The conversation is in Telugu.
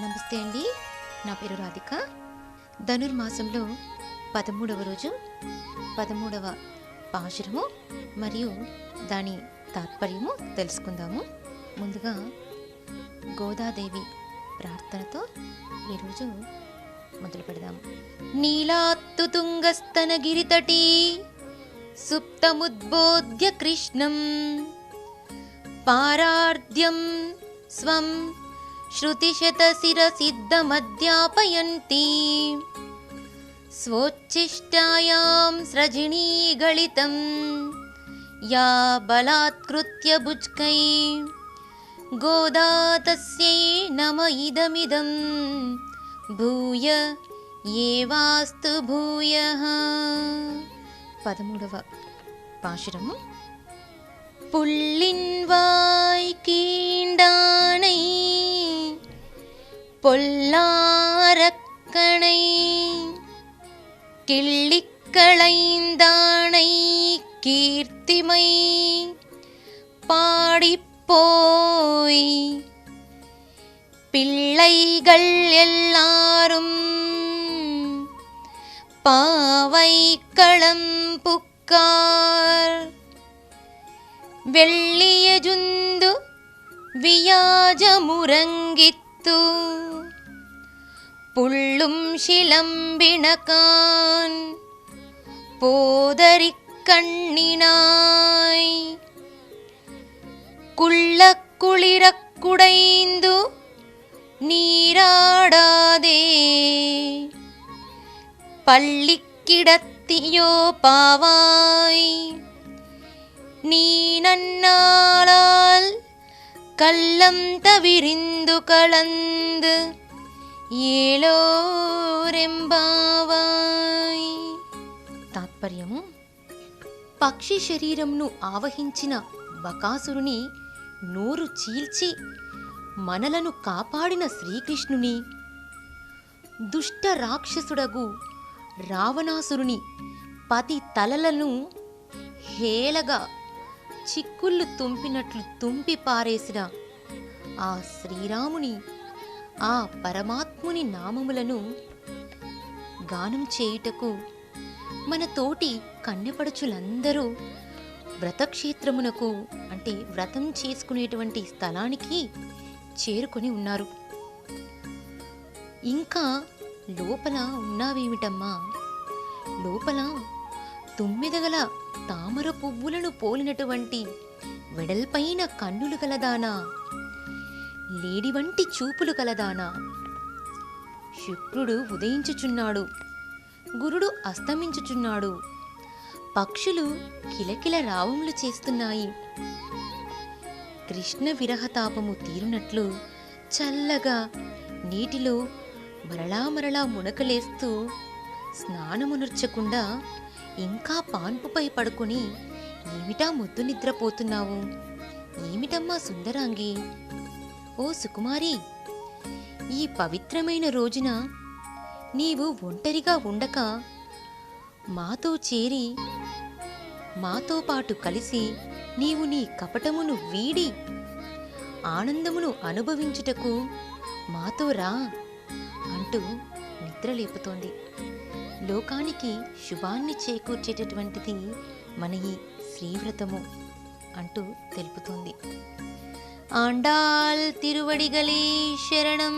నమస్తే అండి. నా పేరు రాధిక. ధనుర్మాసంలో 13వ రోజు 13వ పాశురము మరియు దాని తాత్పర్యము తెలుసుకుందాము. ముందుగా గోదాదేవి ప్రార్థనతో ఈరోజు మొదలు పెడదాము. నీలాత్తు తుంగస్తన గిరితటీ సుప్తముద్బోధ్య కృష్ణం పారార్ధ్యం స్వం श्रुतिशतशिरसिद्धमध्यापयन्ती स्वोच्छिष्टायां स्रजिनीगलितं या बलात्कृत्य बुच्कै गोदा तस्यै नम इदमिदं भूय एवास्तु भूयः. 13వ పాశురము. புள்ளின்வாய் கீண்டானை பொல்லாரக்கணை கிள்ளிக்களைந்தானை கீர்த்திமை பாடிப்போய் பிள்ளைகள் எல்லாரும் பாவைக்களம் புக்கார் வெள்ளியஜுந்து வியாஜமுரங்கித்து புள்ளும் சிலம்பிணகான் போதரிக் கண்ணினாய் குள்ளக் குளிரக் குடைந்து நீராடாதே பள்ளிக்கிடத்தியோ பாவாய் நீ நன்னாளால் கள்ளம் தவிரிந்து கலந்து ఏలోరెంబావాయ్. తాత్పర్యము. పక్షి శరీరంను ఆవహించిన బకాసురుని నోరు చీల్చి మనలను కాపాడిన శ్రీకృష్ణుని, దుష్ట రాక్షసుడగు రావణాసురుని 10 తలలను హేళగా చిక్కుళ్ళు తుంపినట్లు తుంపి పారేసిన ఆ శ్రీరాముని, ఆ పరమాత్ముని నామములను గానం చేయుటకు మన తోటి కన్యపడుచులందరూ వ్రతక్షేత్రమునకు అంటే వ్రతం చేసుకునేటువంటి స్థలానికి చేరుకొని ఉన్నారు. ఇంకా లోపల ఉన్నావేమిటమ్మా? లోపల 9 గల తామర పువ్వులను పోలినటువంటి వెడల్పైన కన్నులు గలదానా, లేడి వంటి చూపులు కలదానా? శుక్రుడు ఉదయించుచున్నాడు, గురుడు అస్తమించుచున్నాడు, పక్షులు కిలకిల రావములు చేస్తున్నాయి. కృష్ణ విరహతాపము తీరునట్లు చల్లగా నీటిలో మరలా మరలా మునకలేస్తూ స్నానమునర్చకుండా ఇంకా పాన్పుపై పడుకుని ఏమిటా ముద్దు నిద్రపోతున్నావు? ఏమిటమ్మా సుందరాంగి? ఓ సుకుమారి, ఈ పవిత్రమైన రోజున నీవు ఒంటరిగా ఉండక మాతో చేరి మాతో పాటు కలిసి నీవు నీ కపటమును వీడి ఆనందమును అనుభవించుటకు మాతో రా అంటూ నిద్రలేపుతోంది. లోకానికి శుభాన్ని చేకూర్చేటటువంటిది మన ఈ శ్రీవ్రతము అంటూ తెలుపుతోంది. ఆండాల్ తిరువడిగలే శరణం.